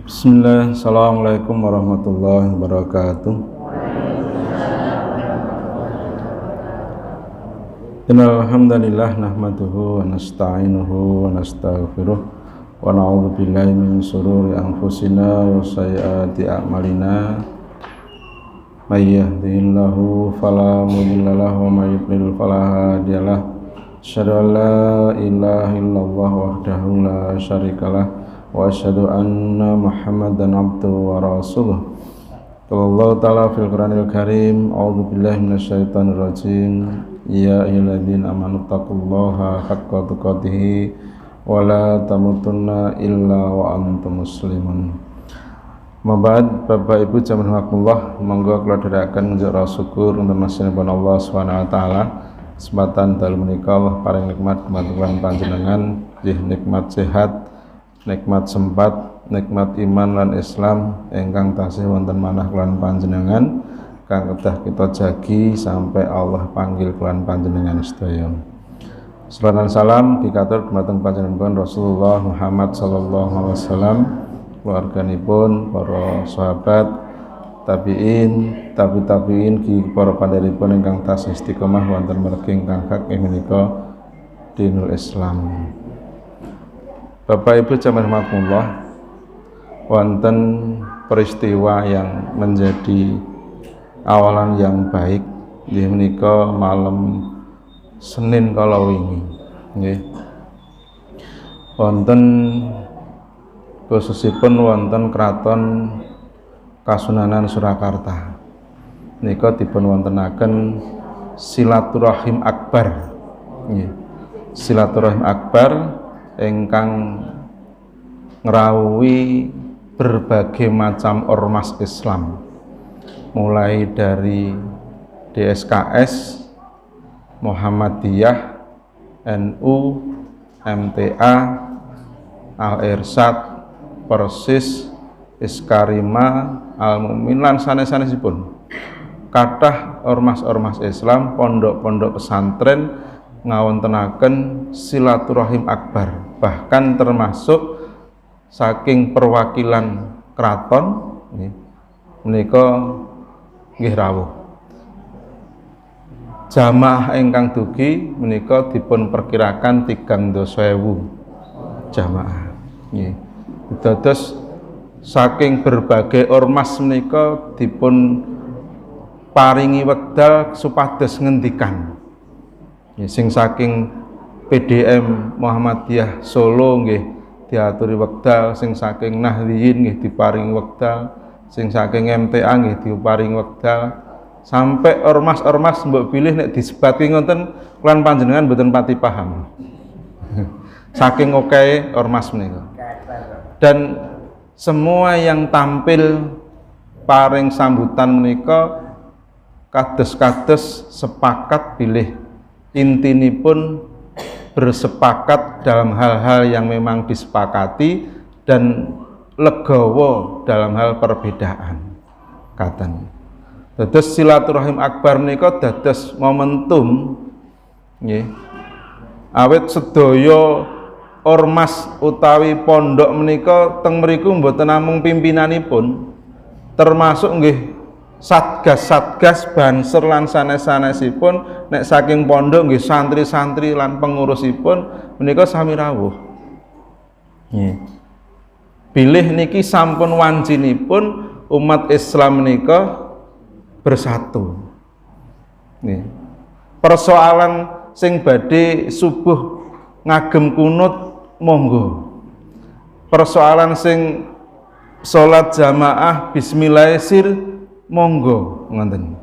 Bismillah, assalamualaikum warahmatullahi wabarakatuh. Innal hamdalillah nahmaduhu wa nasta'inuhu wa nastaghfiruh wa na'udzu billahi min shururi anfusina wa sayyiati a'malina. May yahdihillahu fala mudilla lahu wa may yudlil fala hadiyalah. Asyhadu an la ilaha illallah wahdahu la syarikalah wa asyhadu anna Muhammadan abduhu wa rasuluh. Qala ta'ala fil Qur'anil Karim, a'udzu billahi minasyaitonir rajim. Ya ayyuhalladzina amanu taqullaha haqqa tuqatih wa la tamutunna illa wa antum muslimun. Mabad Bapak Ibu jamaah rahimakumullah, monggo kula dherekaken ngunjuk syukur untuk masihipun Allah Subhanahu wa taala. Kesempatan dalu menika Allah paring nikmat kematuran panjenengan, nikmat sehat, nikmat sempat, nikmat iman lan Islam ingkang tasih wonten manah kelan panjenengan kang kedah kita jagi sampai Allah panggil kelan panjenengan sedaya. Salawat salam dikatur dumateng panjenengan Rasulullah Muhammad sallallahu alaihi wasallam, keluarganipun, para sahabat, tabi'in, tabi'in ki para pandheripun ingkang tasih istiqomah wonten mergi ingkang hak menika dinul Islam. Bapak Ibu jamaah rahimakumullah, wonten peristiwa yang menjadi awalan yang baik inggih menika malam Senin kala wingi nggih. Wonten khususipun wonten Kraton Kasunanan Surakarta nika dipun wontenaken silaturahim akbar nggih. Silaturahim akbar ingkang ngrawuhi berbagai macam ormas Islam, mulai dari DSKS, Muhammadiyah, NU, MTA, Al-Irsyad, Persis, Iskarima, Al-Mu'min lan sanes-sanesipun. Kathah ormas-ormas Islam, pondok-pondok pesantren ngawontenaken silaturahim akbar, bahkan termasuk saking perwakilan kraton menika nggih rawuh. Jamaah ingkang dugi menika dipun perkirakan 3.000 jamaah nggih. Dados saking berbagai ormas menika dipun paringi wekdal supados ngendikan. Sing saking PDM Muhammadiyah Solo nggih diaturi wekdal, sing saking Nahdliyin nggih diparingi wekdal, sing saking MTA nggih diparingi wekdal, sampai ormas-ormas mbok pilih nek disebati ngoten lan panjenengan mboten pati paham. Saking oke ormas menika. Dan semua yang tampil paring sambutan menika kados-kados sepakat pilih intinipun bersepakat dalam hal-hal yang memang disepakati dan legowo dalam hal perbedaan katen. Dados silaturahim akbar menika dados momentum nggih. Awit sedaya ormas utawi pondok menika teng mriku mboten namung pimpinanipun, termasuk nggih satgas-satgas banser lan sanes-sanesipun, nek saking pondok nggih santri-santri lan pengurusipun menika sami rawuh. Nggih. Bilih niki sampun wancinipun umat Islam menika bersatu. Nggih. Persoalan sing badhe subuh ngagem kunut monggo. Persoalan sing salat jamaah bismillah sir monggo ngoten.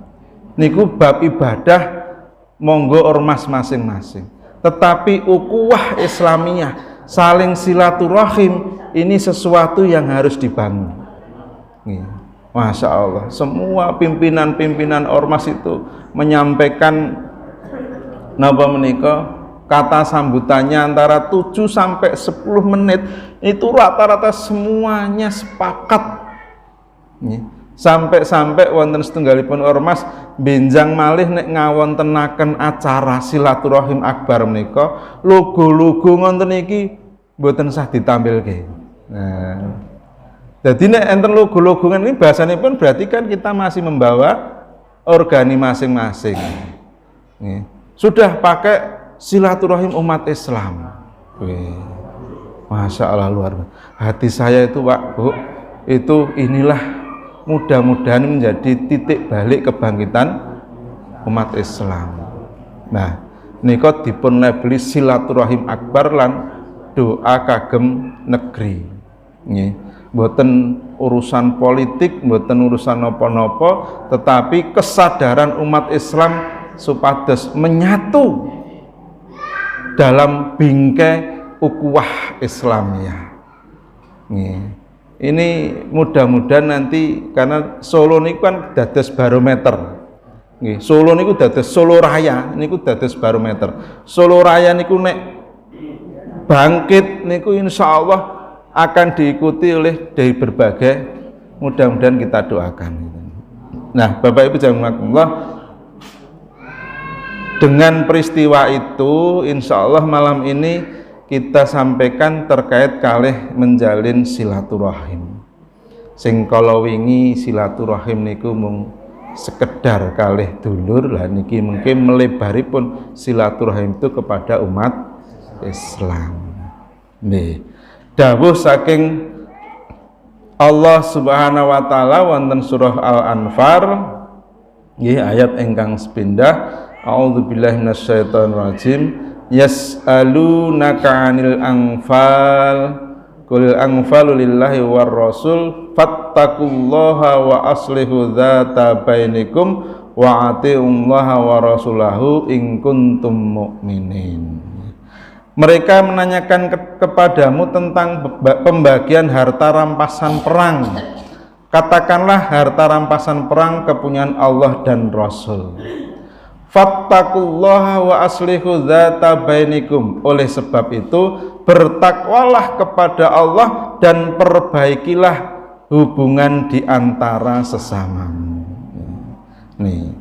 Niku bab ibadah monggo ormas masing-masing. Tetapi ukhuwah Islamiyah, saling silaturahim ini sesuatu yang harus dibangun. Masya Allah, semua pimpinan-pimpinan ormas itu menyampaikan napa menika kata sambutannya antara 7 sampai 10 menit itu rata-rata semuanya sepakat. Sampai wonten setunggalipun ormas benjang malih nek ngawontenaken acara silaturahim akbar menika logo-logo ngonten iki mboten sah ditampilke. Nah, Jadi nek enten logo-logongan ini bahasanya pun berarti kan kita masih membawa organi masing-masing. Sudah pakai silaturahim umat Islam. Masya Allah, luar biasa. Hati saya itu Pak Bu, itu inilah mudah-mudahan menjadi titik balik kebangkitan umat Islam. Nah, niko dipun labeli silaturahim akbar lan doa kagem negeri. Mboten urusan politik, mboten urusan nopo-nopo, tetapi kesadaran umat Islam supados menyatu dalam bingkai ukhuwah Islamiyah. Ini mudah-mudahan nanti, karena Solo ini kan dados barometer. Solo niku dados Solo Raya niku dados barometer. Solo Raya niku nek bangkit niku insyaallah akan diikuti oleh dari berbagai, mudah-mudahan kita doakan. Nah, Bapak Ibu jazakumullah, dengan peristiwa itu insya Allah malam ini kita sampaikan terkait kalih menjalin silaturahim. Sing kalau wingi silaturahim niku mung sekedar kalih dulur, lah niki mungkin melebari pun silaturahim itu kepada umat Islam. Nih, dawuh saking Allah Subhanahu wa taala wonten surah Al-Anfal nggih ayat ingkang sepindah. A'udzubillahi minasyaitonir rajim. Yas'alunaka 'anil anfal qul anfalu lillahi war rasul fattaqullaha wa aslihu dzata bainikum wa atiullaha wa rasulahu in kuntum mu'minin. Mereka menanyakan kepadamu tentang pembagian harta rampasan perang. Katakanlah harta rampasan perang kepunyaan Allah dan Rasul. Fattaqullaha wa aslihu dzata bainikum. Oleh sebab itu bertakwalah kepada Allah dan perbaikilah hubungan di antara sesamamu. Nih,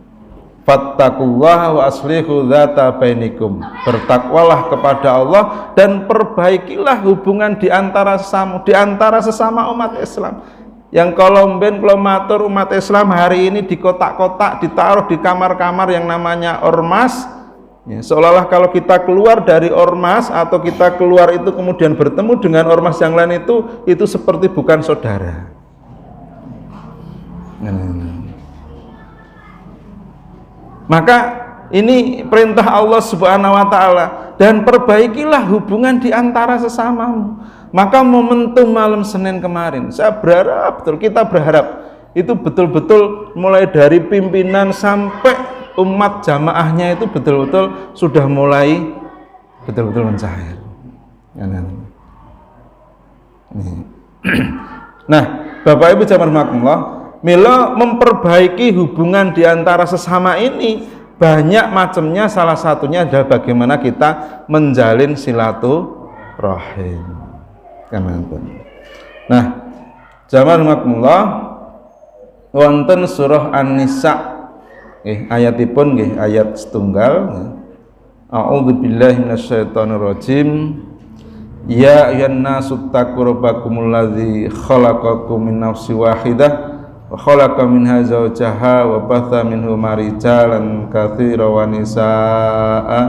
fattaqullaha wa aslihu dzata bainikum. Bertakwalah kepada Allah dan perbaikilah hubungan di antara sesama umat Islam. Yang kalau matur umat Islam hari ini di kotak-kotak ditaruh di kamar-kamar yang namanya ormas, ya, seolah-olah kalau kita keluar dari ormas atau kita keluar itu kemudian bertemu dengan ormas yang lain itu seperti bukan saudara. Maka ini perintah Allah Subhanahu wa taala, dan perbaikilah hubungan di antara sesamamu. Maka momentum malam Senin kemarin, saya berharap betul, kita berharap itu betul-betul mulai dari pimpinan sampai umat jamaahnya itu betul-betul sudah mulai betul-betul mencair. Nah, Bapak Ibu jazakumullah, mila memperbaiki hubungan di antara sesama ini banyak macamnya, salah satunya adalah bagaimana kita menjalin silaturahim. Nah, jazakumullah wonten surah An-Nisa ayatipun nggih ayat setunggal. A'udzubillahi minasyaitonir rajim. Ya ayyuhan nasu taqu rabbakumul ladzi khalaqakum min nafsin wahidah wa khalaqa minha zawjaha wa batha minhuma rijalan katsiran wa nisaa'a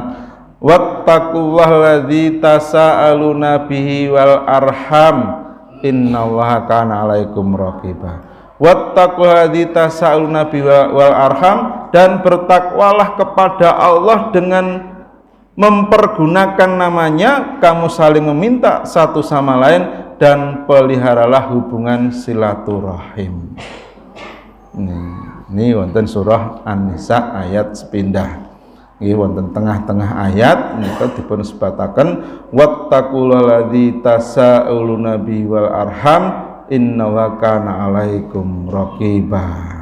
wattaqullaha alladzi tasaaluna bihi wal arham innallaha kana 'alaikum raqiba. Wattaqullaha alladzi tasaaluna bihi wal arham, dan bertakwalah kepada Allah dengan mempergunakan namanya kamu saling meminta satu sama lain, dan peliharalah hubungan silaturahim. Ini wonten surah An-Nisa ayat sepindah. Nggih wonten tengah-tengah ayat nika dipun sebataken wattaqullaha alladzi tasaaluna bihi wal arham innallaha kana 'alaikum raqiba.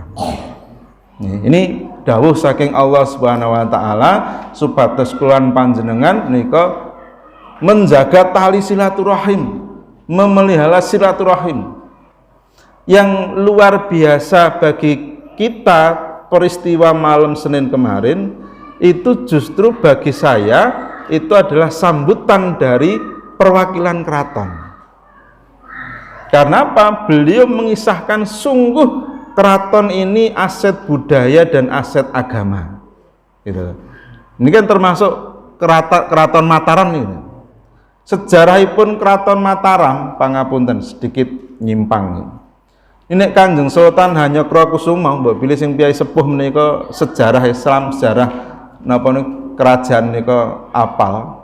Ini dawuh saking Allah Subhanahu wa taala supados kula panjenengan nika menjaga tali silaturahim, memelihara silaturahim. Yang luar biasa bagi kita peristiwa malam Senin kemarin itu justru bagi saya itu adalah sambutan dari perwakilan keraton. Karena apa? Beliau mengisahkan sungguh keraton ini aset budaya dan aset agama. Gitu. Ini kan termasuk keraton Mataram ini. Sejarahipun keraton Mataram, pangapunten sedikit nyimpang. Ini Kanjeng Sultan Hanyokrokusumo, mbok pilih sing piyai sepuh menika sejarah Islam, sejarah napa niku kerajaan nika apal.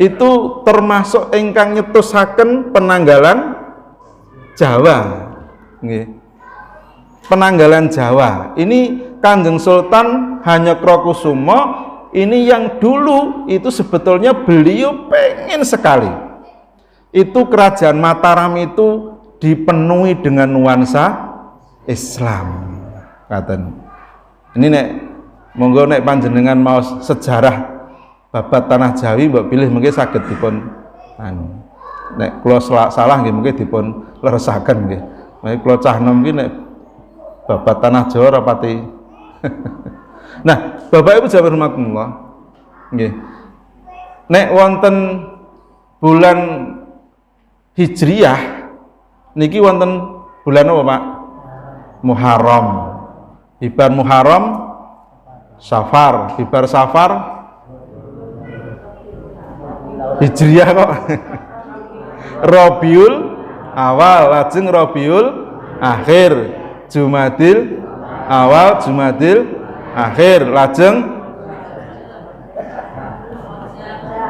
Itu termasuk ingkang nyetusaken penanggalan Jawa. Nggih. Penanggalan Jawa. Ini Kanjeng Sultan Hanyokrokusumo ini yang dulu itu sebetulnya beliau pengen sekali. Itu kerajaan Mataram itu dipenuhi dengan nuansa Islam. Katen. Ini nek monggo nek panjenengan mau sejarah babat tanah Jawi mbok pilih mungkin saged dipun nek kula salah nggih mungkin dipun leresaken nggih. Nek kula cah nom iki nek babat tanah Jawa rapati. Nah, Bapak Ibu jawab rahmatullah. Nggih. Nek wonten bulan Hijriyah niki wonten bulan apa, Pak? Muharram. Bibar Muharram Safar, bibar Safar Hijriyah kok. Rabiul Awal, lajeng Rabiul Akhir, Jumadil Awal, Jumadil Akhir, lajeng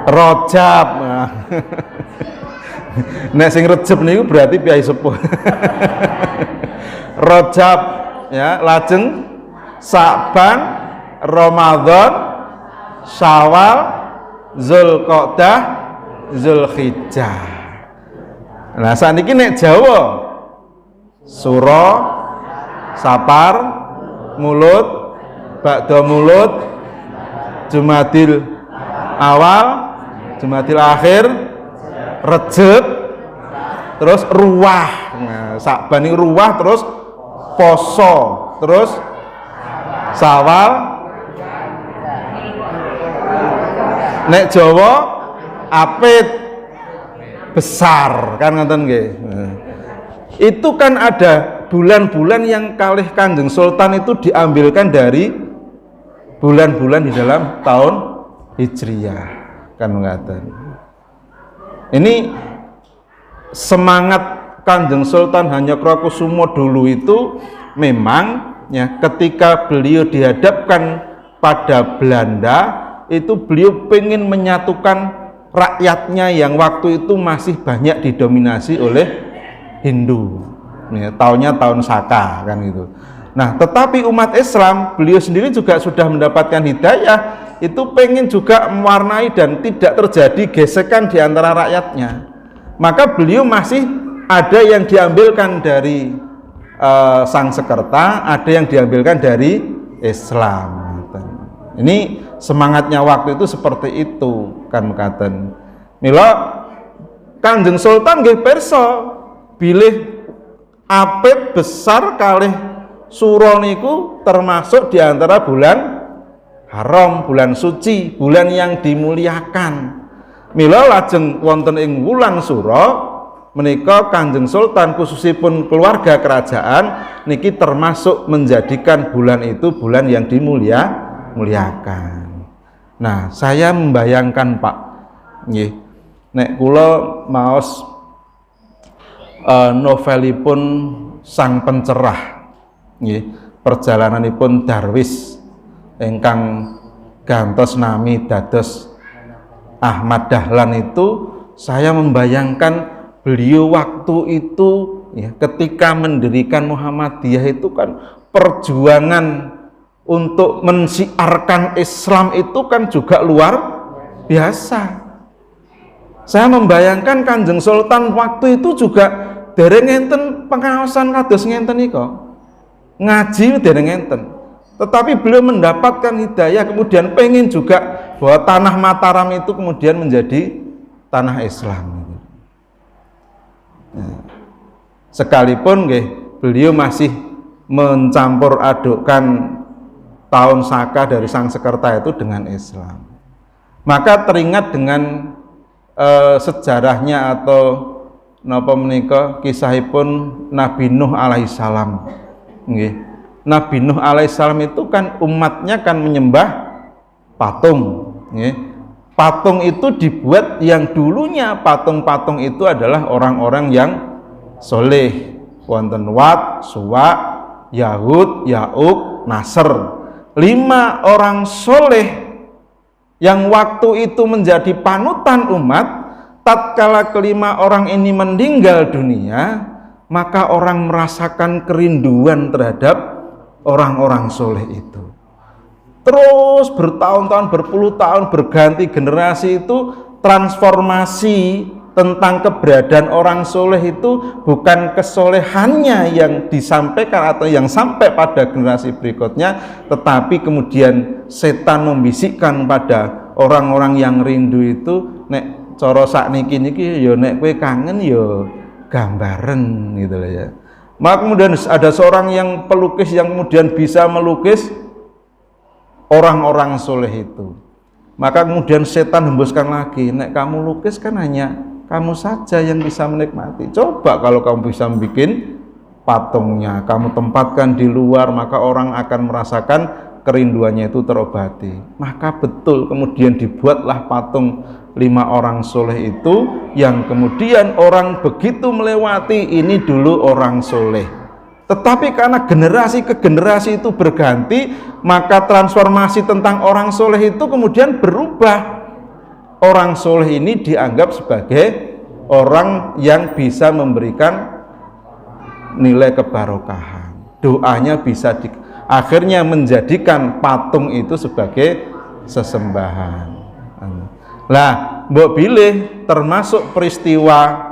Rajab. Nek sing Rejab niku berarti piyai sepuh. Rajab ya, lajeng Sa'ban, Ramadan, Syawal, Zulqa'dah, Zulhijjah. Nah saniki nek Jawa Suro, Sapar, Mulut, Ba'da Mulut, Jumadil Awal, Jumadil Akhir, Rejab, terus Ruwah. Nah, Sa'ban iki Ruwah, terus Poso, terus Sawal. Nek Jawa Apit, besar kan ngoten nggih. Nah, itu kan ada bulan-bulan yang kalih Kanjeng Sultan itu diambilkan dari bulan-bulan di dalam tahun Hijriyah kan ngaten. Ini semangat Kanjeng Sultan Hanyokrokusumo dulu itu memang ya ketika beliau dihadapkan pada Belanda itu beliau pengen menyatukan rakyatnya yang waktu itu masih banyak didominasi oleh Hindu. Ya, tahunnya tahun Saka kan gitu. Nah, tetapi umat Islam, beliau sendiri juga sudah mendapatkan hidayah, itu pengen juga mewarnai dan tidak terjadi gesekan di antara rakyatnya. Maka beliau masih ada yang diambilkan dari Sang Sekerta, ada yang diambilkan dari Islam. Ini semangatnya waktu itu seperti itu kan mekaten. Mila Kanjeng Sultan nggih pirsa bilih apit besar kalih Suro niku termasuk di antara bulan haram, bulan suci, bulan yang dimuliakan. Mila lajeng wonten ing wulan Suro menika Kanjeng Sultan khususipun keluarga kerajaan niki termasuk menjadikan bulan itu bulan yang dimuliakan. Nah, saya membayangkan Pak, nggih, nek kula maos novelipun Sang Pencerah. Nggih, perjalananipun Darwis ingkang gantos nami dados Ahmad Dahlan itu, saya membayangkan beliau waktu itu ya, ketika mendirikan Muhammadiyah itu kan perjuangan untuk mensiarkan Islam itu kan juga luar biasa. Saya membayangkan Kanjeng Sultan waktu itu juga dereng enten pengawasan kados ngenten nika. Ngaji dereng enten, tetapi beliau mendapatkan hidayah, kemudian pengen juga bahwa tanah Mataram itu kemudian menjadi tanah Islam. Nah, sekalipun beliau masih mencampur adukkan tahun Saka dari Sang Sekerta itu dengan Islam, maka teringat dengan sejarahnya atau napa menika kisahipun Nabi Nuh alaihissalam. Nggih. Nabi Nuh alaihissalam itu kan umatnya kan menyembah patung. Nggih. Patung itu dibuat yang dulunya patung-patung itu adalah orang-orang yang soleh. Wonten Wat, Suwa, Yahud, Ya'uq, Nasr. 5 orang soleh yang waktu itu menjadi panutan umat. Tatkala kelima orang ini meninggal dunia, maka orang merasakan kerinduan terhadap orang-orang soleh itu. Terus bertahun-tahun, berpuluh tahun, berganti generasi itu, transformasi tentang keberadaan orang soleh itu bukan kesolehannya yang disampaikan atau yang sampai pada generasi berikutnya, tetapi kemudian setan membisikkan pada orang-orang yang rindu itu, nek cara sakniki niki ya nek kowe kangen ya gambaren gitu loh ya. Maka kemudian ada seorang yang pelukis yang kemudian bisa melukis orang-orang soleh itu. Maka kemudian setan hembuskan lagi, nek kamu lukis kan hanya kamu saja yang bisa menikmati. Coba kalau kamu bisa bikin patungnya, kamu tempatkan di luar, maka orang akan merasakan kerinduannya itu terobati. Maka betul kemudian dibuatlah patung 5 orang soleh itu, yang kemudian orang begitu melewati ini dulu orang soleh. Tetapi karena generasi ke generasi itu berganti, maka transformasi tentang orang soleh itu kemudian berubah. Orang soleh ini dianggap sebagai orang yang bisa memberikan nilai kebarokahan. Doanya bisa akhirnya menjadikan patung itu sebagai sesembahan. Lah, mbok pilih termasuk peristiwa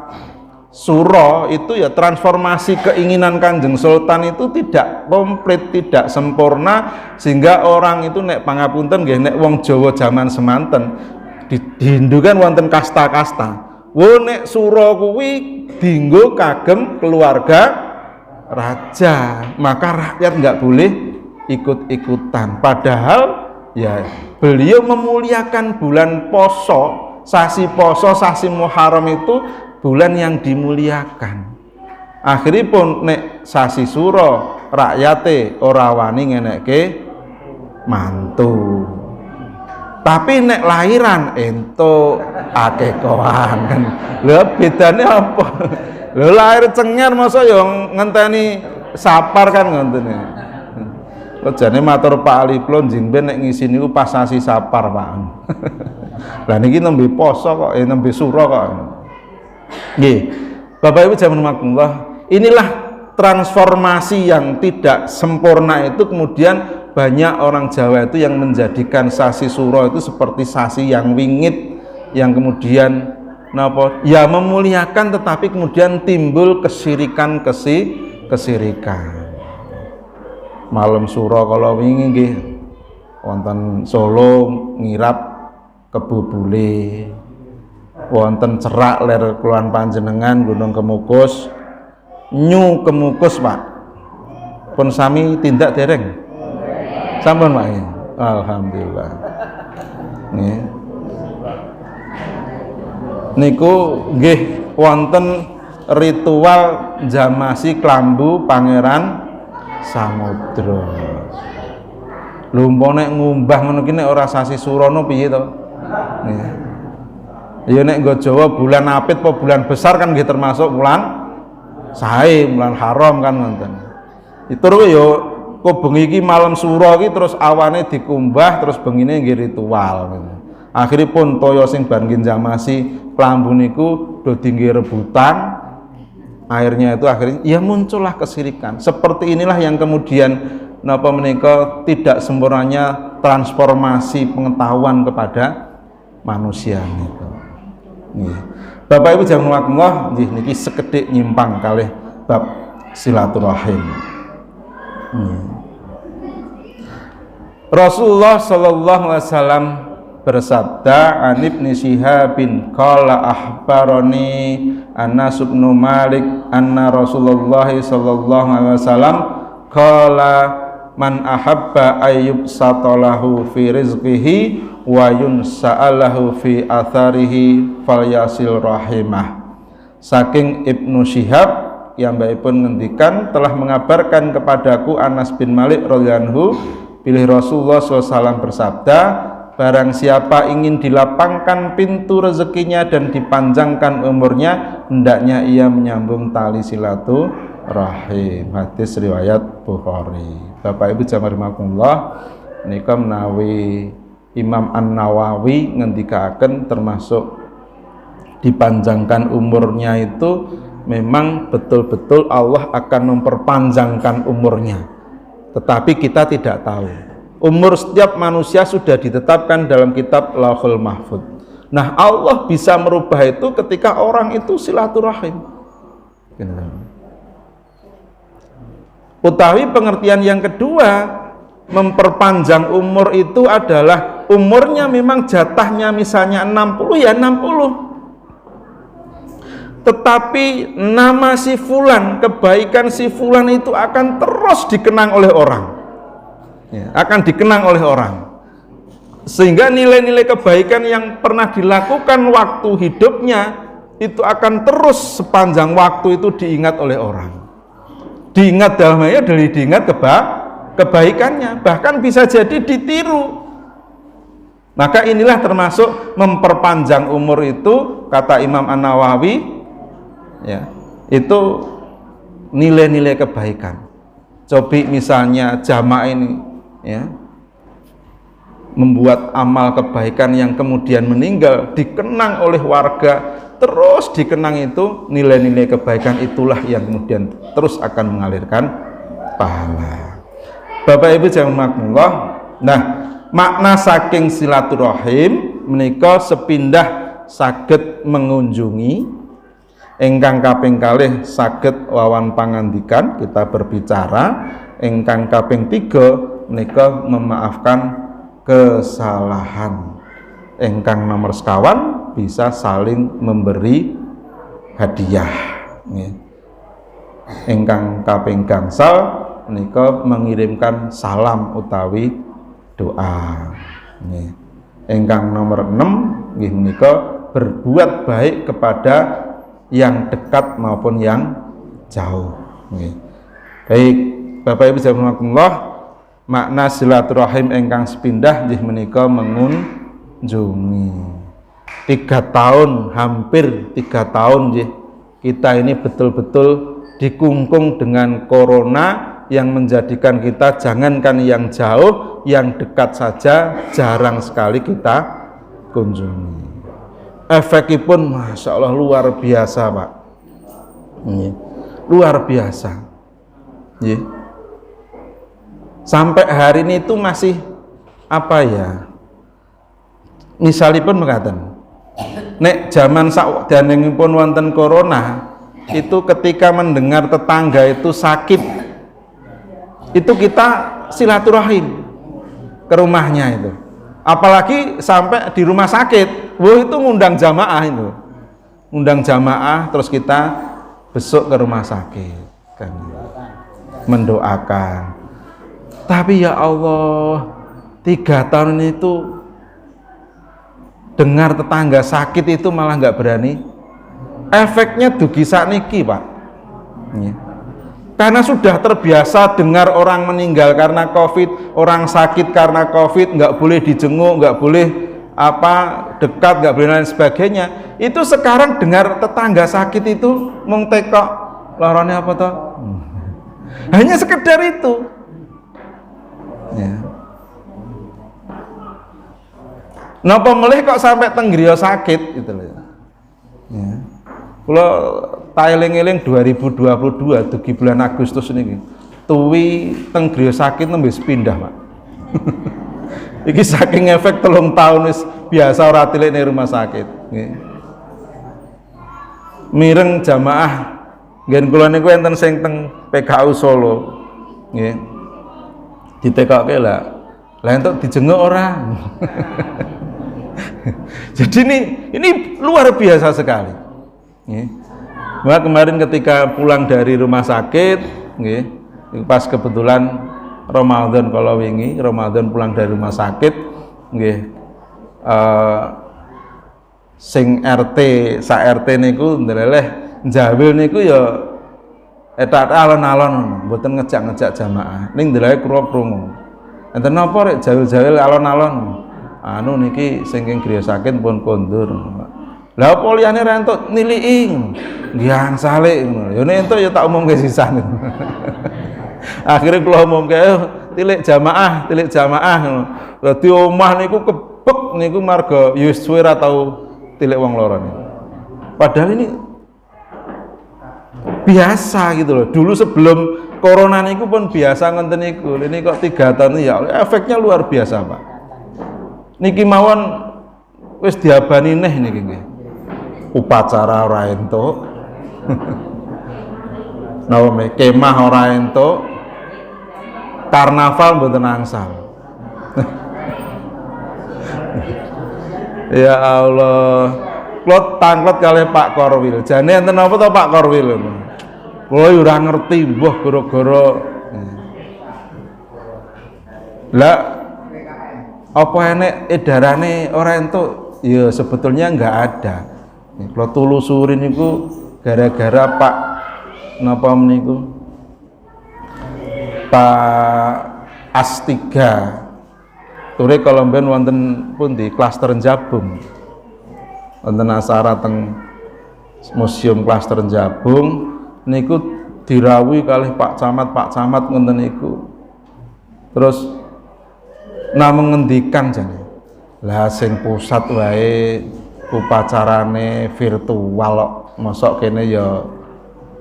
Suro itu ya, transformasi keinginan Kanjeng Sultan itu tidak komplit, tidak sempurna, sehingga orang itu nek pangapunten nggih, nek wong Jawa zaman semanten dihindukan wonten kasta-kasta. Wo nek Suro kuwi dinggo kagem keluarga raja, maka rakyat nggak boleh ikut-ikutan. Padahal ya beliau memuliakan bulan poso, sasi poso, sasi Muharram itu bulan yang dimuliakan. Akhirnya pun nek sasi Suro rakyate ora wani ngenekke mantu. Tapi nek lahiran entuk akekohan kan. Lha bedane apa? Lha lahir cengar masa ya ngenteni sapar kan ngoten. Jane matur Pak Ali kula jingben nek ngisi niku pas sasi sapar, Pak. Lah niki nembe poso kok, nembe Suro kok. Nggih. Bapak Ibu jaman makullah, inilah transformasi yang tidak sempurna itu. Kemudian banyak orang Jawa itu yang menjadikan sasi Suro itu seperti sasi yang wingit, yang kemudian napa ya memuliakan, tetapi kemudian timbul kesirikan. Malam Suro kalau wingi nggih wonten Solo ngirap kebubule, wonten cerak ler Kulon Panjenengan Gunung Kemukus, Nyu Kemukus, Pak. Pun sami tindak dereng. Sampun, Pak. Alhamdulillah. Nih. Niku nggih wonten ritual jamasi klambu Pangeran Samudra. Lho nek ngumbah ngono ki nek ora sasi Surono piye to? Nih. Ya nek nggo Jawa bulan Apit apa bulan besar kan nggih termasuk bulan sae, bulan haram kan ngoten. Itu yo kok bengi iki malam Suro iki terus awane dikumbah, terus bengine nggih ritual. Akhirnya pun toyo sing bar jamasi klambu niku do tinggi rebutan. Akhirnya itu akhirnya ya muncullah kesirikan. Seperti inilah yang kemudian napa menika tidak sempurnanya transformasi pengetahuan kepada manusia niku. Nggih. Bapak Ibu jazakumullah, nggih niki sekedhik nyimpang kalih bab silaturahim. Rasulullah sallallahu alaihi wasallam bersabda, an Ibnu Syihabin qala akhbarani Anas bin Malik anna Rasulullah sallallahu alaihi wasallam qala man ahabba ayyub satalahu fi rizqihi wa yunsa'alahu fi atharihi falyasil rahimah. saking Ibnu Syihab yang baipun ngendikan telah mengabarkan kepadaku Anas bin Malik radhiyallahu anhu pilih Rasulullah SAW bersabda, barang siapa ingin dilapangkan pintu rezekinya dan dipanjangkan umurnya, hendaknya ia menyambung tali silaturahim. Hadis riwayat Bukhari. Bapak Ibu jamaah rahimakumullah, nika menawi Imam An-Nawawi ngendikaken termasuk dipanjangkan umurnya itu memang betul-betul Allah akan memperpanjangkan umurnya, tetapi kita tidak tahu. Umur setiap manusia sudah ditetapkan dalam kitab Lauhul Mahfuz. Nah, Allah bisa merubah itu ketika orang itu silaturahim. Utawi pengertian yang kedua, memperpanjang umur itu adalah umurnya memang jatahnya misalnya 60 ya 60. Tetapi nama si fulan, kebaikan si fulan itu akan terus dikenang oleh orang. Ya, akan dikenang oleh orang. Sehingga nilai-nilai kebaikan yang pernah dilakukan waktu hidupnya itu akan terus sepanjang waktu itu diingat oleh orang. Diingat dalamnya dari diingat kebaikannya, bahkan bisa jadi ditiru. Maka inilah termasuk memperpanjang umur itu, kata Imam An-Nawawi, ya, itu nilai-nilai kebaikan. Cobi misalnya jamaah ini, ya, membuat amal kebaikan yang kemudian meninggal dikenang oleh warga, terus dikenang, itu nilai-nilai kebaikan itulah yang kemudian terus akan mengalirkan pahala. Bapak Ibu jamaah rahimakumullah, nah makna saking silaturahim menika sepindah saged mengunjungi, ingkang kaping kalih saged wawan pangandikan kita berbicara, ingkang kaping 3 menika memaafkan kesalahan, ingkang nomor sekawan bisa saling memberi hadiah, ingkang kaping gangsal menika mengirimkan salam utawi doa, ingkang nomor 6 nggih menika berbuat baik kepada yang dekat maupun yang jauh. Baik, Bapak Ibu jazakumullah, makna silaturahim ingkang sepindah nggih menika mengunjungi. 3 tahun, hampir 3 tahun nggih kita ini betul-betul dikungkung dengan corona yang menjadikan kita jangankan yang jauh, yang dekat saja jarang sekali kita kunjungi. Efekipun Masya Allah luar biasa, Pak. Luar biasa. Sampai hari ini itu masih apa ya, misalipun mengatakan nek zaman sakdanengipun wonten corona itu ketika mendengar tetangga itu sakit, itu kita silaturahim ke rumahnya itu. Apalagi sampai di rumah sakit, wah itu ngundang jamaah itu, ngundang jamaah, terus kita besok ke rumah sakit, kan, mendoakan. Tapi ya Allah, 3 tahun itu dengar tetangga sakit itu malah nggak berani. Efeknya dugi sakniki, Pak. Karena sudah terbiasa dengar orang meninggal karena COVID, orang sakit karena COVID, nggak boleh dijenguk, nggak boleh dekat, nggak boleh lain sebagainya. Itu sekarang dengar tetangga sakit itu mengtekok lorone apa toh? Hanya sekedar itu. Ya. Napa melih kok sampai tenggriya sakit gitu loh. Ya. Kula taeling-eling 2022 dugi bulan Agustus niki. Tuwi teng griya sakit nembe pindah, Pak. Iki saking efek 3 tahun wis biasa ora tilik ning rumah sakit, nggih. Mireng jamaah nggen kula niku enten sing teng PKU Solo. Nggih. Ditekokke lah. Lah entuk dijenguk ora? Jadi ini luar biasa sekali. Maka kemarin ketika pulang dari rumah sakit, pas kebetulan Ramadan, kalau wingi Ramadan pulang dari rumah sakit, sing RT sa RT niku ndeleleh Jawil niku ya etat alon-alon mboten ngejak-ngejak jamaah. Ning ndelake kula krungu. Enten napa rek jawil-jawil alon-alon? Anu niki saking griya sakit pun kondur. Lah apa liyane ra entuk niliki nggih salik ngono. Ya nek entuk ya tak umumke sisan. Akhire kula umumke tilik jamaah ngono. Dadi omah niku kebek niku marga ya wis suwe ra tau tilik wong loro niku. Padahal ini biasa gitu loh. Dulu sebelum corona niku pun biasa ngoten niku. Ini kok 3 tahun ya efeknya luar biasa, Pak. Niki mawon wis diabani neh niki nggih. Upacara ora entuk. Nawame kemah ora entuk. Karnaval mboten angsal. Ya Allah. Kula tanglet kali Pak Korwil. Jane enten apa to Pak Korwil? Kula ora ngerti mbah gara-gara. Lah apa enek edarane ora entuk? Ya sebetulnya enggak ada. Kula telusuri niku gara-gara Pak napa meniku? Pak Astiga. Ture kalau mben wonten pundi klaster Jabung. Wonten acara teng Museum Klaster Jabung niku dirawuhi kalih Pak Camat ngoten niku. Terus namung ngendikan jane. Lah sing pusat wae upacarane virtual kok mosok kene ya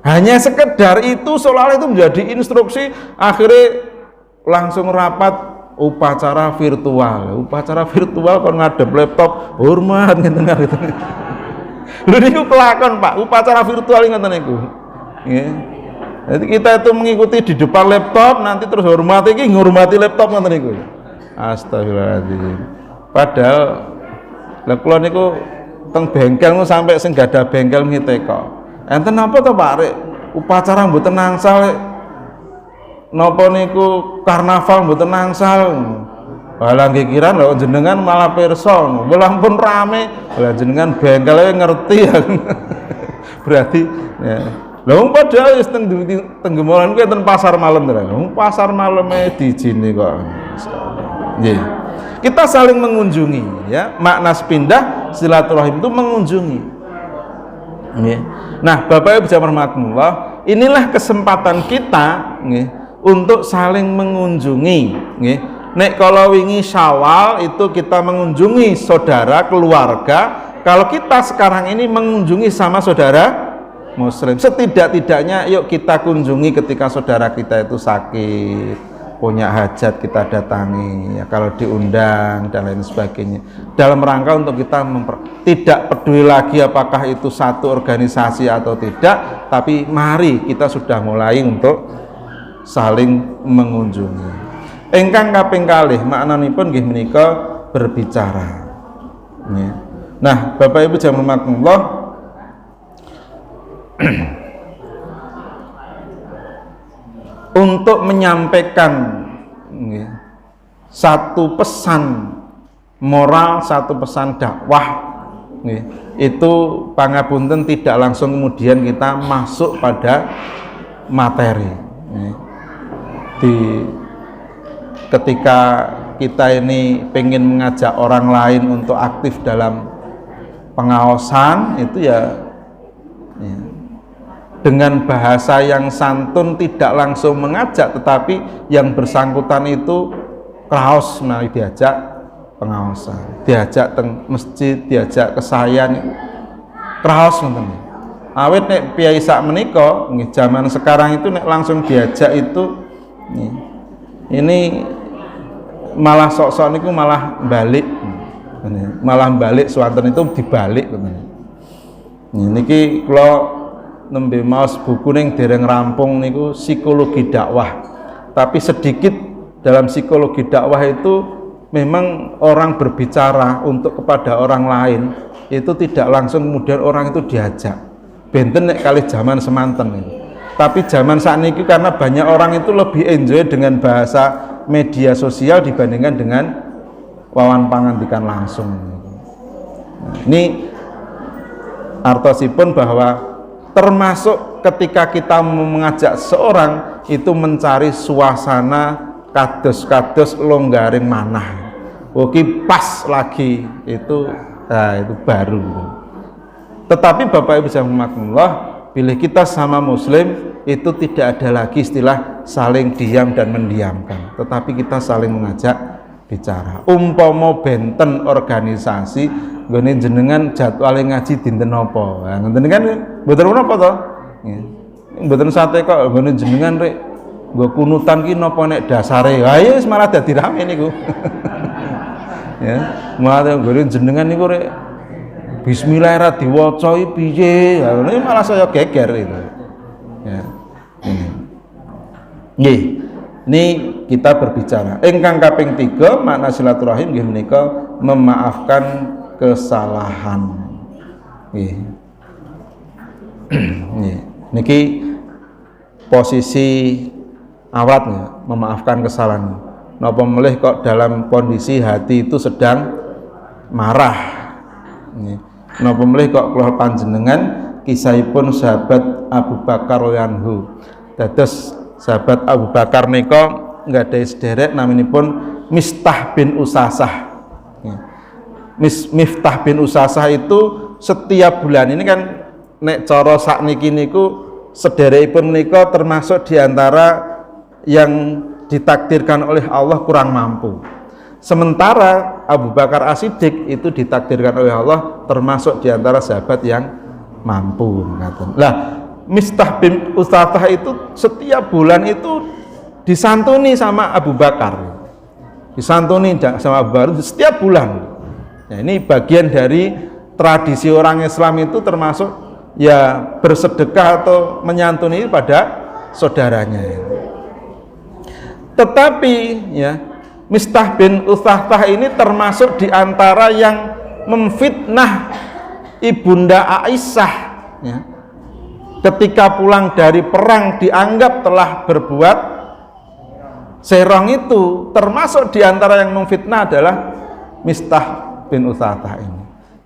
hanya sekedar itu seolah itu menjadi instruksi akhirnya langsung rapat upacara virtual kon ngadep laptop hormat ngeten gitu. Lho niku kelakon Pak, upacara virtual ngeten niku. Nggih. Jadi kita itu mengikuti di depan laptop nanti terus hormati iki ngurmati laptop ngeten niku. Astagfirullahaladzim. Padahal lha kula niku teng bengkel niku sampai sing gadah bengkel ngiteka. Enten napa to Pak rek upacara mboten nangsal napa niku karnaval mboten nangsal. Lah nggih kiran lho jenengan malah pirsa. Bola pun rame. Lah jenengan bengkele ngerti ya. Berarti ya. Lha wong padahal wis teng gemolan kuwi ten pasar malam to. Wong pasar maleme dijini kok. Nggih. Kita saling mengunjungi ya. Makna sepindah silaturahim itu mengunjungi. Nggih. Nah, Bapak Ibu rahmatullah, inilah kesempatan kita nggih untuk saling mengunjungi nggih. Nek kalau wingi Syawal itu kita mengunjungi saudara, keluarga. Kalau kita sekarang ini mengunjungi sama saudara muslim, setidak-tidaknya yuk kita kunjungi ketika saudara kita itu sakit, punya hajat kita datangi ya, kalau diundang dan lain sebagainya, dalam rangka untuk kita tidak peduli lagi apakah itu satu organisasi atau tidak, tapi mari kita sudah mulai untuk saling mengunjungi. Ingkang kaping kalih maknanipun nggih menika berbicara. Nah, Bapak Ibu jamaah rahmatullah, untuk menyampaikan satu pesan moral, satu pesan dakwah itu pangapunten tidak langsung kemudian kita masuk pada materi. Ketika kita ini pengen mengajak orang lain untuk aktif dalam pengaosan itu ya dengan bahasa yang santun, tidak langsung mengajak, tetapi yang bersangkutan itu kraos menawi diajak pengaosan, diajak teng masjid, diajak kesayan kraos ngoten. Awit nek piyai sak menika nggih zaman sekarang itu nek langsung diajak itu ini malah sok-sok niku malah balik swanten itu dibalik ngoten. Niki kula nembe maos buku ning dereng rampung niku psikologi dakwah. Tapi sedikit dalam psikologi dakwah itu memang orang berbicara untuk kepada orang lain itu tidak langsung kemudian orang itu diajak. Benten nek kali zaman semanten ini. Tapi zaman saat ini karena banyak orang itu lebih enjoy dengan bahasa media sosial dibandingkan dengan wawan pangandikan langsung. Nah, ini artosipun bahwa termasuk ketika kita mengajak seorang itu mencari suasana kados-kados longgaring manah. Oke, pas lagi itu, nah itu baru. Tetapi Bapak Ibu rahimakumullah, bila kita sama Muslim itu tidak ada lagi istilah saling diam dan mendiamkan, tetapi kita saling mengajak bicara. Umpama benten organisasi, nggone jenengan jadwal ngaji dinten napa? Nah, ngoten kan mboten menapa to? Nggih. Mboten sate kok nggone jenengan rek nggo kunutan ki napa nek dasare. Ha ya wis malah dadi rame niku. Ya, malah nggone jenengan niku rek bismillah ra diwaca iki piye? Ha ngene malah saya geger itu. Ya. Nggih. Ini kita berbicara. Ingkang kaping 3 makna silaturahim nggih menika memaafkan kesalahan. Nggih. Nggih. Niki posisi awatnya memaafkan kesalahan. Napa melih kok dalam kondisi hati itu sedang marah. Nggih. Napa melih kok kula panjenengan kisahipun sahabat Abu Bakar radhiyallahu dados sahabat Abu Bakar nika nggadahi sederek naminipun Mistah bin Usasah. Miftah bin Usasah itu setiap bulan ini kan nek cara sakniki niku sederekipun menika termasuk diantara yang ditakdirkan oleh Allah kurang mampu. Sementara Abu Bakar As-Siddiq itu ditakdirkan oleh Allah termasuk diantara sahabat yang mampu. Lah, Mistah bin Usasah itu setiap bulan itu disantuni sama Abu Bakar. Disantuni sama Abu Bakar setiap bulan. Nah, ini bagian dari tradisi orang Islam itu termasuk ya bersedekah atau menyantuni pada saudaranya. Tetapi ya Mistah bin Usasah ini termasuk diantara yang memfitnah Ibunda Aisyah ya. Ketika pulang dari perang dianggap telah berbuat serong itu, termasuk diantara yang memfitnah adalah Mistah bin Usasah ini.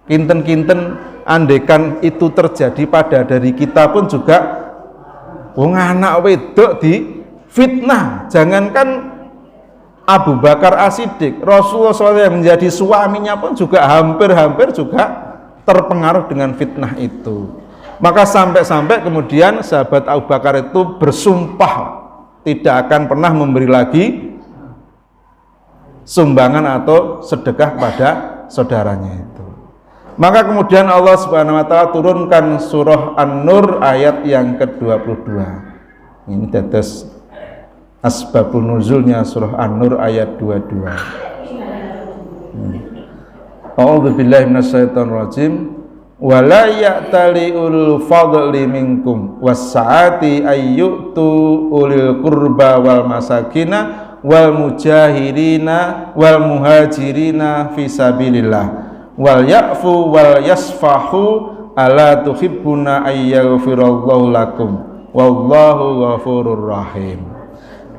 Kinten-kinten andekan itu terjadi pada dari kita pun juga wong anak wedok di fitnah. Jangankan Abu Bakar As-Siddiq, Rasulullah SAW yang menjadi suaminya pun juga hampir-hampir juga terpengaruh dengan fitnah itu. Maka sampai-sampai kemudian sahabat Abu Bakar itu bersumpah tidak akan pernah memberi lagi sumbangan atau sedekah pada saudaranya itu. Maka kemudian Allah Subhanahu wa taala turunkan surah An-Nur ayat yang ke-22. Ini dados asbabun nuzulnya surah An-Nur ayat 22. A'udzu billahi minasyaitonir rajim. Wala ya'tali ulul fadli minkum was-sa'ati ayyutu ulil qurba wal masakina wal mujahirina wal muhajirina fi sabilillah wal ya'fu wal yasfahu ala tuhibbuna ayyaghfirallahu lakum wallahu ghafurur rahim.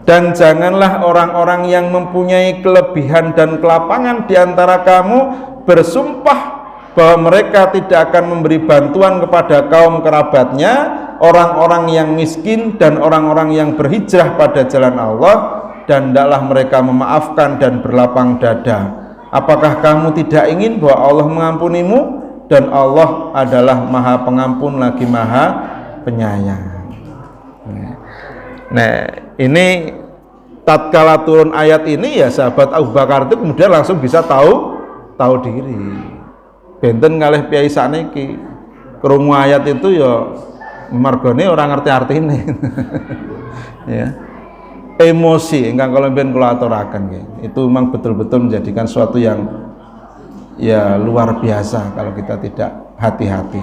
Dan janganlah orang-orang yang mempunyai kelebihan dan kelapangan di antara kamu bersumpah bahwa mereka tidak akan memberi bantuan kepada kaum kerabatnya, orang-orang yang miskin dan orang-orang yang berhijrah pada jalan Allah, dan hendaklah mereka memaafkan dan berlapang dada. Apakah kamu tidak ingin bahwa Allah mengampunimu, dan Allah adalah Maha Pengampun lagi Maha Penyayang. Nah, ini tatkala turun ayat ini ya sahabat Abu Bakar itu kemudian langsung bisa tahu diri. Benten kalih piyai sakniki krungu ayat itu ya margane ora ngerti artine. Ya. Emosi ingkang kula mben kula aturaken nggih. Itu memang betul-betul menjadikan suatu yang ya luar biasa kalau kita tidak hati-hati.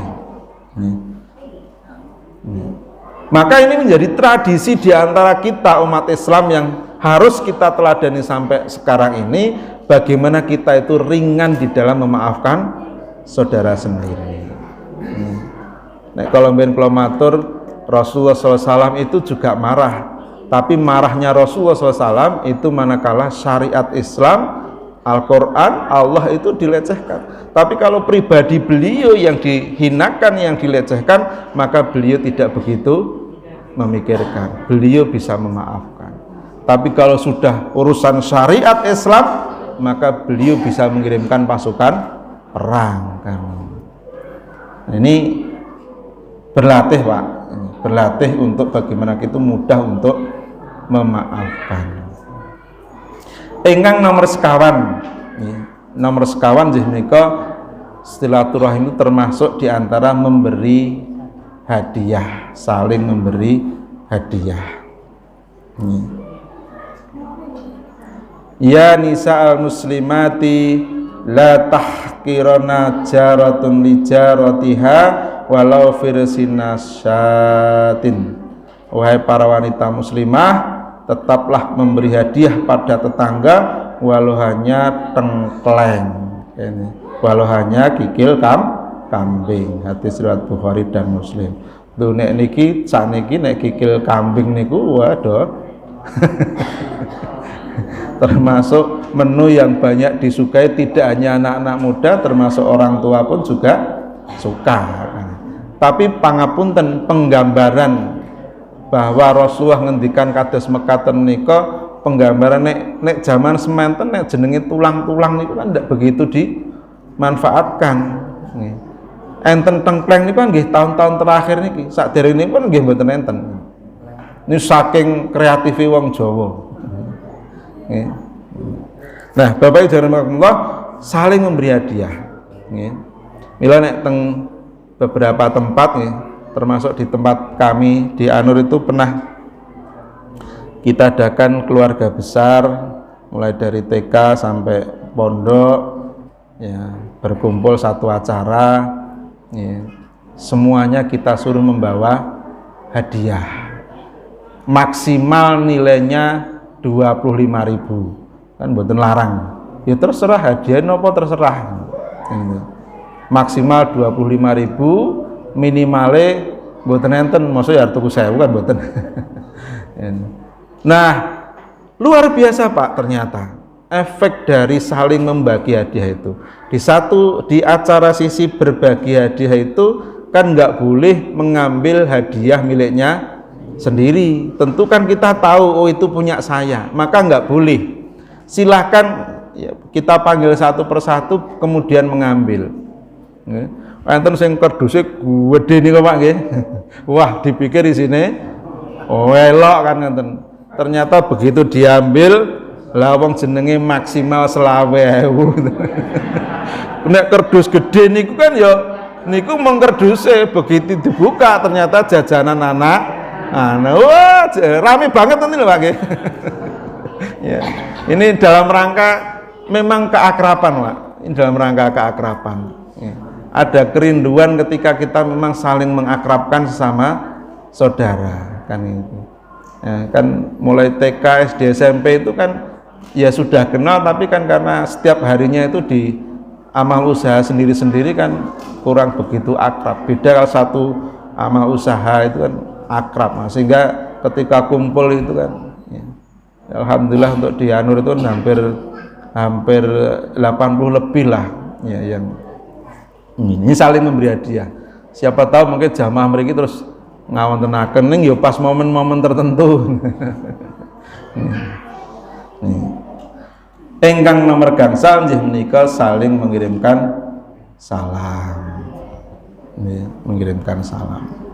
Maka ini menjadi tradisi di antara kita umat Islam yang harus kita teladani sampai sekarang ini, bagaimana kita itu ringan di dalam memaafkan saudara sendiri. Nek kalau ben kula matur Rasulullah SAW itu juga marah, tapi marahnya Rasulullah SAW itu manakala syariat Islam Al-Quran, Allah itu dilecehkan. Tapi kalau pribadi beliau yang dihinakan, yang dilecehkan, maka beliau tidak begitu memikirkan. Beliau bisa memaafkan. Tapi kalau sudah urusan syariat Islam, maka beliau bisa mengirimkan pasukan perang. Nah, ini berlatih, Pak. Berlatih untuk bagaimana kita mudah untuk memaafkan. Ingkang nomor sekawan nggih menika silaturahim itu termasuk diantara memberi hadiah, saling memberi hadiah. Ya nisa al muslimati la tahqirana jaratun li jaratiha walau firsinasyatin. Wahai para wanita muslimah, tetaplah memberi hadiah pada tetangga walau hanya tengkleng, walau hanya kikil kambing. Hadis riwayat Bukhari dan Muslim. Lho nek niki sakniki nek kikil kambing niku waduh termasuk menu yang banyak disukai, tidak hanya anak-anak muda, termasuk orang tua pun juga suka. Tapi pangapunten, penggambaran bahwa Rasulullah ngendikan kados mekaten nika penggambaran nek zaman semanten nek jenenge tulang-tulang niku kan ndak begitu dimanfaatkan. Enten tengkleng niku nggih tahun-tahun terakhir niki, sakderenge pun nggih mboten enten. Ini saking kreatifi wong Jawa. Nah, Bapak Ibu rahimakumullah, saling memberi hadiah. Mila nek teng beberapa tempat nggih, termasuk di tempat kami di Anur itu pernah kita adakan keluarga besar mulai dari TK sampai pondok ya, berkumpul satu acara ya, semuanya kita suruh membawa hadiah maksimal nilainya 25.000 kan mboten larang ya, terserah hadiah nopo terserah gitu. Maksimal 25.000, minimale mboten enten, maksudnya ya tuku 1000 kan mboten. Nah, luar biasa Pak, ternyata efek dari saling membagi hadiah itu. Di acara sisi berbagi hadiah itu kan nggak boleh mengambil hadiah miliknya sendiri. Tentu kan kita tahu oh itu punya saya, maka nggak boleh. Silahkan ya, kita panggil satu persatu kemudian mengambil. Enten sing kerduse gede niku Pak nggih. Wah, dipikir di sini oh elok kan ngenten. Ternyata begitu diambil lah wong jenenge maksimal 20.000. Nek kerdus gede niku kan ya niku mung kerduse begitu dibuka ternyata jajanan anak. Wah, rame banget nanti lho Pak nggih. Ya. Ini dalam rangka memang keakraban Pak. Ini dalam rangka keakraban. Ya. Ada kerinduan ketika kita memang saling mengakrabkan sesama saudara kan itu ya, kan mulai TK, SD, SMP itu kan ya sudah kenal, tapi kan karena setiap harinya itu di amal usaha sendiri-sendiri kan kurang begitu akrab. Beda kalau satu amal usaha itu kan akrab, nah, sehingga ketika kumpul itu kan ya, alhamdulillah untuk di Anur itu hampir 80 lebih lah ya, yang ini saling memberi hadiah. Siapa tahu mungkin jamaah mereka terus ngawontenaken ning ya pas momen-momen tertentu. Ingkang nomor gangsal nggih menika saling mengirimkan salam. Mengirimkan salam.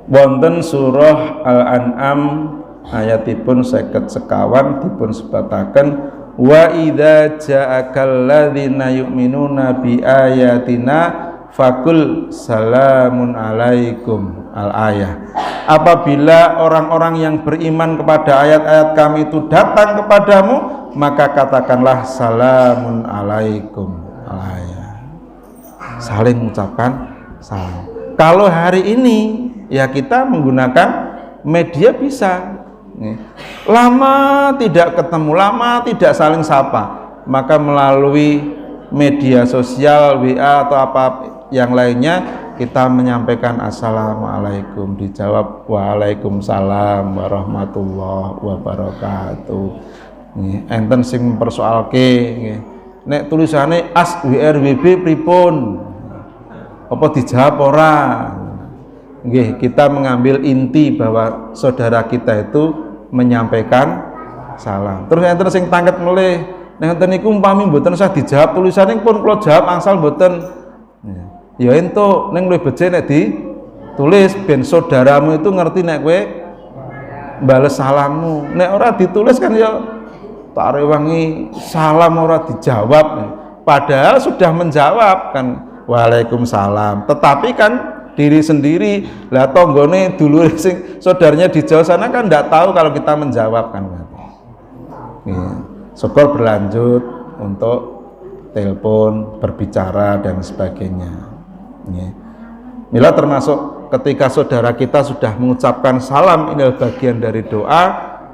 Wonten surah Al-An'am ayatipun 50 sekawan dipun sebataken wa idza ja'akal ladzina yu'minuna bi ayatina fakul salamun alaikum al-ayah. Apabila orang-orang yang beriman kepada ayat-ayat kami itu datang kepadamu, maka katakanlah salamun alaikum al-ayah. Saling mengucapkan salam. Kalau hari ini ya kita menggunakan media bisa. Lama tidak ketemu, lama tidak saling sapa, maka melalui media sosial, WA atau apa yang lainnya kita menyampaikan assalamualaikum, dijawab waalaikumsalam warahmatullahi wabarakatuh. Nggih, enten sing mempersoalke nggih. Nek tulisane as WRWB pripun? Apa dijawab ora? Nggih, kita mengambil inti bahwa saudara kita itu menyampaikan salam. Terus enten sing tangket melih, nek enten niku umpami mboten usah dijawab tulisane pun kula jawab angsal mboten. Ya entuk ning luwih becik nek ditulis ben saudaramu itu ngerti nek kowe bales salammu. Nek ora ditulis kan ya tak rewangi salam ora dijawab. Padahal sudah menjawab kan waalaikumsalam. Tetapi kan diri sendiri lah tonggone dulur sing saudaranya di jauh sana kan ndak tahu kalau kita menjawab kan. Syukur berlanjut untuk telepon, berbicara dan sebagainya. Mila termasuk ketika saudara kita sudah mengucapkan salam, ini bagian dari doa.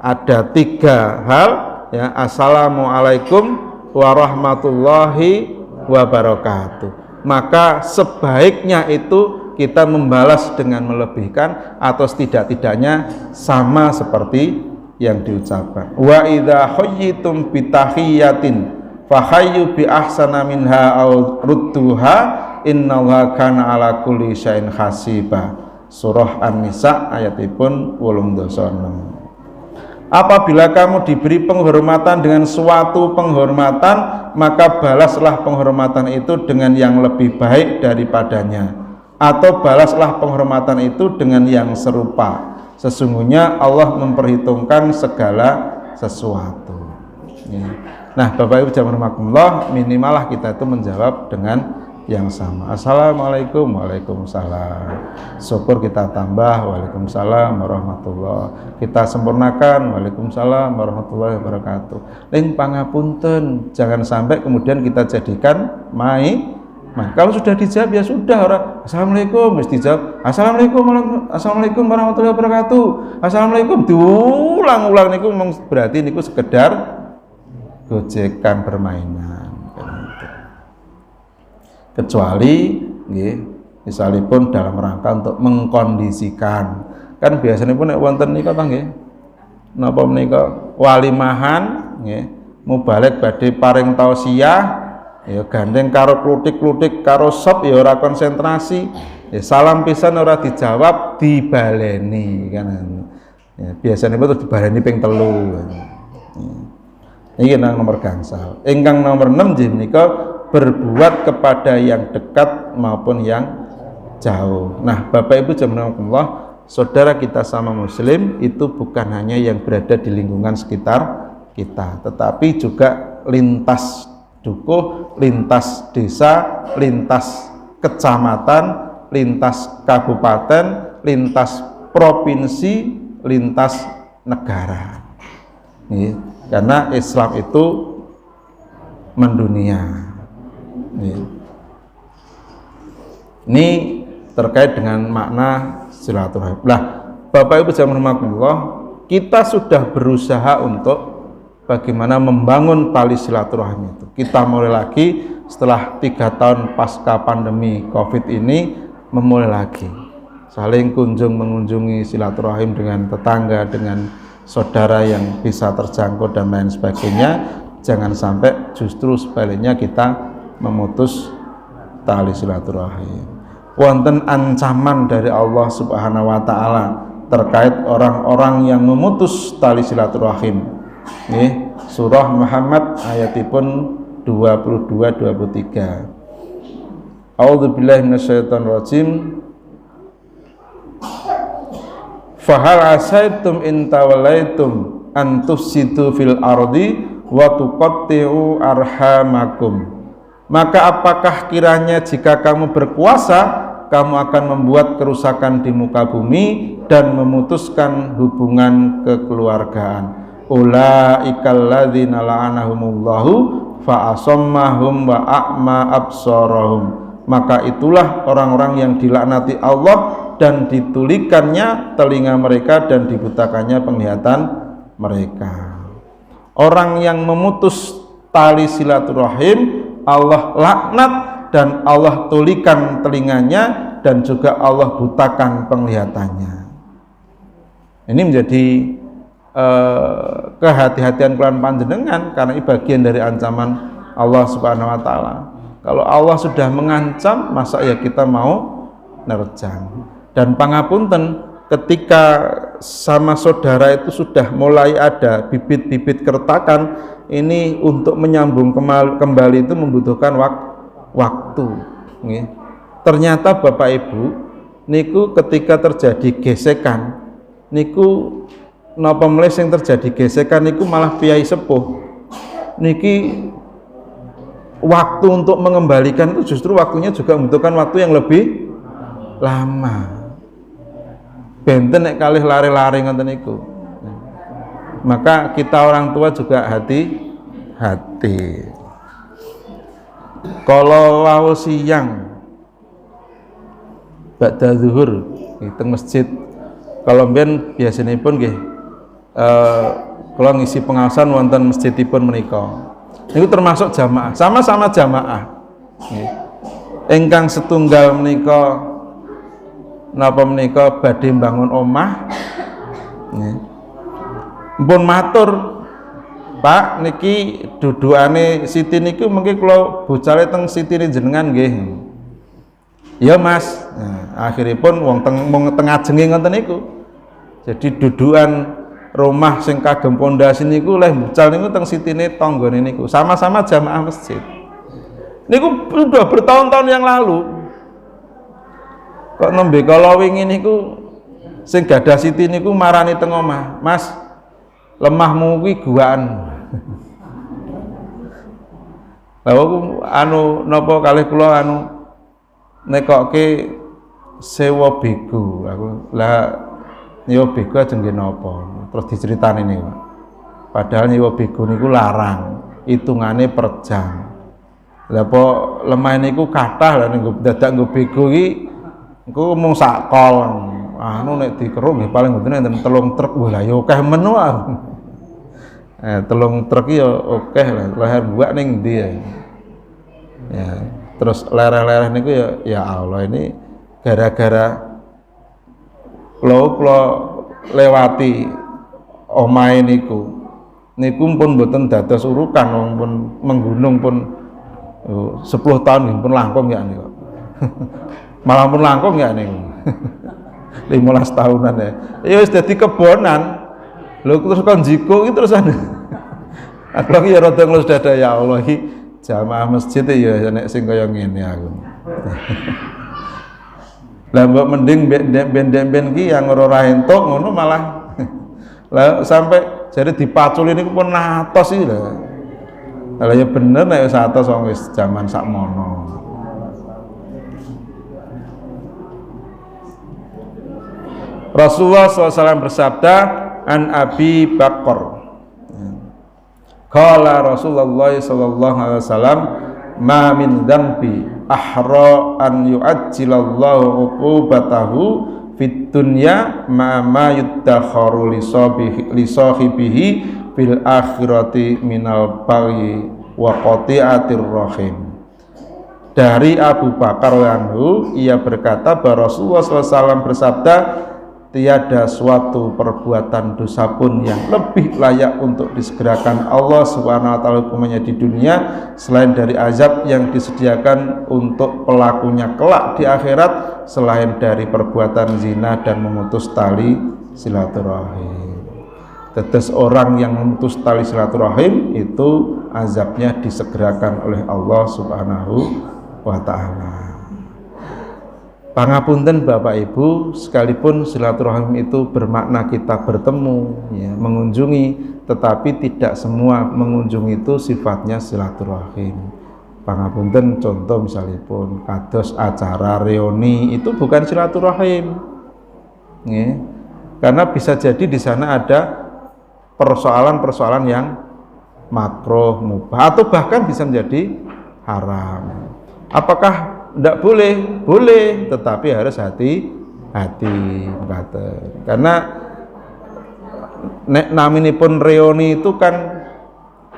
Ada 3 hal ya, assalamualaikum warahmatullahi wabarakatuh. Maka sebaiknya itu kita membalas dengan melebihkan atau setidak-tidaknya sama seperti yang diucapkan. Wa idza hayyitum bitahiyatin fahayyu bi ahsana minha aw rudduha innallaha kana ala kulli syai'in hasiba. Surah An-Nisa ayatipun 86. Apabila kamu diberi penghormatan dengan suatu penghormatan, maka balaslah penghormatan itu dengan yang lebih baik daripadanya, atau balaslah penghormatan itu dengan yang serupa. Sesungguhnya Allah memperhitungkan segala sesuatu. Nah, Bapak Ibu jamaah rahimakumullah, minimalah kita itu menjawab dengan yang sama. Assalamualaikum, waalaikumsalam. Syukur kita tambah, waalaikumsalam warahmatullahi. Kita sempurnakan, waalaikumsalam warahmatullahi wabarakatuh. Ling pangapunten, jangan sampai kemudian kita jadikan main. Kalau sudah dijawab ya sudah, orang assalamualaikum mesti dijawab assalamualaikum warahmatullahi wabarakatuh. Assalamualaikum diulang-ulang niku berarti niku sekedar gojekan permainan. Kecuali nggih misalipun dalam rangka untuk mengkondisikan, kan biasanya pun nek wonten nika ta nggih napa menika walimahan nggih mubalek badhe paring tausiah ya gandeng karo klutik-klutik karo sop ya ora konsentrasi ya, salam pisan ora dijawab dibaleni kan ya, biasanya pun dibaleni ping 3 ini nomor gangsal. Ingkang nomor 6 nggih menika berbuat kepada yang dekat maupun yang jauh. Nah, Bapak Ibu jamaah Allah, saudara kita sama muslim itu bukan hanya yang berada di lingkungan sekitar kita, tetapi juga lintas dukuh, lintas desa, lintas kecamatan, lintas kabupaten, lintas provinsi, lintas negara. Karena Islam itu mendunia. Ini terkait dengan makna silaturahim. Lah, Bapak Ibu jamaah rahimakumullah, kita sudah berusaha untuk bagaimana membangun tali silaturahim itu. Kita mulai lagi setelah 3 tahun pasca pandemi Covid ini, memulai lagi saling mengunjungi silaturahim dengan tetangga, dengan saudara yang bisa terjangkau dan lain sebagainya. Jangan sampai justru sebaliknya kita memutus tali silaturahim. Wonten ancaman dari Allah Subhanahu wa taala terkait orang-orang yang memutus tali silaturahim. Nggih, surah Muhammad ayatipun 22-23. A'udzubillahi minasyaitonir rajim. Fahal asaitum in tawallaitum an tufsidu fil ardi wa tuqatti'u arhamakum. Maka apakah kiranya jika kamu berkuasa, kamu akan membuat kerusakan di muka bumi dan memutuskan hubungan kekeluargaan. Ulaikal ladzina la'anahumullahu fa'asammahum wa a'ma absarahum. Maka itulah orang-orang yang dilaknati Allah dan ditulikannya telinga mereka dan dibutakannya penglihatan mereka. Orang yang memutus tali silaturahim Allah laknat dan Allah tulikan telinganya dan juga Allah butakan penglihatannya. Ini menjadi kehati-hatian kalian panjenengan, karena ini bagian dari ancaman Allah Subhanahu wa taala. Kalau Allah sudah mengancam, masa ya kita mau nerjang. Dan pangapunten, ketika sama saudara itu sudah mulai ada bibit-bibit keretakan, ini untuk menyambung kembali itu membutuhkan waktu. Ternyata Bapak Ibu, niku ketika terjadi gesekan, niku napa melih sing terjadi gesekan niku malah piyai sepuh niki waktu untuk mengembalikan itu justru waktunya juga membutuhkan waktu yang lebih lama. Benten nek kalih lari-lari ngoten niku. Maka kita orang tua juga hati-hati. Kalau wau siang ba'da zuhur teng masjid, kalau mbiyen biasanipun nggih kula ngisi pengawasan wonten masjidipun menika. Niku termasuk jamaah, sama-sama jamaah. Nggih. Ingkang setunggal menika napa menika badhe mbangun omah. Nggih. Mpun matur, Pak, niki dudukane Siti niku mengki kula bocale teng Sitine jenengan nggih. Ya Mas. Nah, akhiripun wong teng ajenge ngoten niku. Jadi dudukan rumah sing kagem pondasi niku leh bucal niku teng Sitine tanggane niku. Sama-sama jamaah masjid. Niku sudah bertahun-tahun yang lalu. Kok nembe kala wingi niku sing gadah Siti niku marani teng omah, Mas, lemahmu kuwi guaan. Lah anu napa kalih kula nekoke sewa bego. Aku lah nyewa bego ajeng nggih napa. Terus diceritani niku. Padahal nyewa bego niku larang, hitungane per jam. Lah apa lemah niku kathah lah niku dadak nggo bego iki engko mung sak kol. Anu nek dikeruk nggih paling mboten enten 3 truk. Wah lah ya akeh men wae. 3 truk ya akeh lah. Leher buak ning ndi ya. Ya, terus lereh-lereh niku ya Allah, ini gara-gara kula lewati omahe niku pun mboten dados urukan, wong pun menggunung pun 10 tahun pun langkung ya niku. Malah pun langkung ya niku. 15 tahunan ya. Ya wis dadi kebonan. Lho terus kon jiko iki terus aku lagi ya rada ngelus dada, ya Allah iki jamaah masjid ya nek sing kaya ngene aku. Lah mbok mending ben ki yang ora entuk ngono malah lah sampai jadi dipaculi niku pun natos iki lho. Lah ya bener nek wis atos wong wis jaman sakmono. Rasulullah SAW bersabda, an Abi Bakar, qala Rasulullah sallallahu alaihi wasallam, ma min dzambi ahra an yu'ajjilallahu uqubatahu fid dunya ma yuddakharu li sahibihi fil akhirati minal baghi wa qati'atir rahim. Dari Abu Bakar anhu, ia berkata bahwa Rasulullah SAW bersabda, tiada suatu perbuatan dosa pun yang lebih layak untuk disegerakan Allah Subhanahu wa taala hukumannya di dunia selain dari azab yang disediakan untuk pelakunya kelak di akhirat selain dari perbuatan zina dan memutus tali silaturahim. Tetes orang yang memutus tali silaturahim itu azabnya disegerakan oleh Allah Subhanahu wa taala. Pangapunten Bapak Ibu, sekalipun silaturahim itu bermakna kita bertemu, ya, mengunjungi, tetapi tidak semua mengunjungi itu sifatnya silaturahim. Pangapunten contoh misalipun kados acara reuni itu bukan silaturahim, ya, karena bisa jadi di sana ada persoalan-persoalan yang makruh, mubah, atau bahkan bisa menjadi haram. Apakah tidak boleh? Boleh, tetapi harus hati-hati, karena nek naminipun reuni itu kan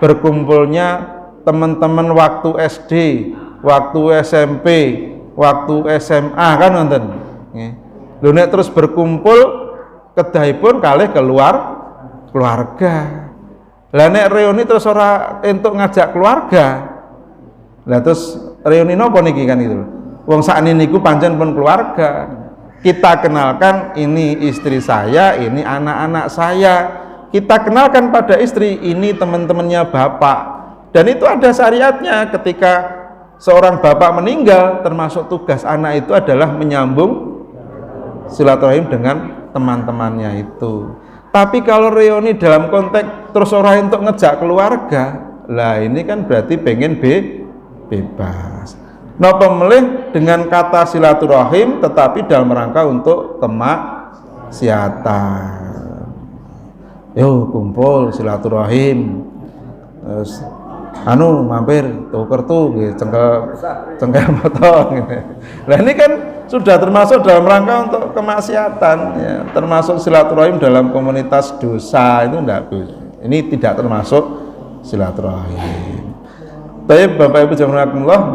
berkumpulnya teman-teman waktu SD, waktu SMP, waktu SMA kan nonton. Lho nek terus berkumpul kedahipun kalih keluarga. Lah nek reuni terus ora entuk ngajak keluarga. Lah terus reuni napa niki kan itu. Wong sakniki niku pancen pun keluarga. Kita kenalkan ini istri saya, ini anak-anak saya. Kita kenalkan pada istri, ini teman-temannya bapak. Dan itu ada syariatnya. Ketika seorang bapak meninggal, termasuk tugas anak itu adalah menyambung silaturahim dengan teman-temannya itu. Tapi kalau reuni dalam konteks terus orang untuk ngejak keluarga, lah ini kan berarti pengen bebas. Napa melih dengan kata silaturahim tetapi dalam rangka untuk kemaksiatan. Yo kumpul silaturahim. Mampir tuker tuh gitu, cengkel motor gitu. Nah ini kan sudah termasuk dalam rangka untuk kemaksiatan ya, termasuk silaturahim dalam komunitas dosa itu enggak, ini tidak termasuk silaturahim. Tapi Bapak Ibu jamaah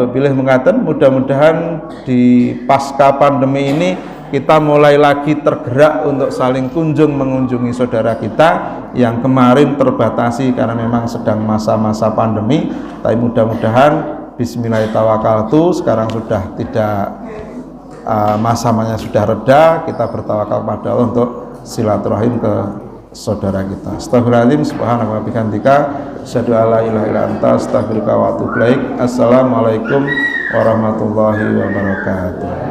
pilih mengatakan mudah-mudahan di pasca pandemi ini kita mulai lagi tergerak untuk saling mengunjungi saudara kita yang kemarin terbatasi karena memang sedang masa-masa pandemi. Tapi mudah-mudahan bismillahirrahmanirrahim sekarang sudah tidak masa-masanya sudah reda, kita bertawakal pada Allah untuk silaturahim ke saudara kita. Astagfirullahaladzim, subhanaka wa bihamdika, asyhadu an la ilaha illa anta, astaghfiruka wa atubu ilaik. Assalamualaikum warahmatullahi wabarakatuh.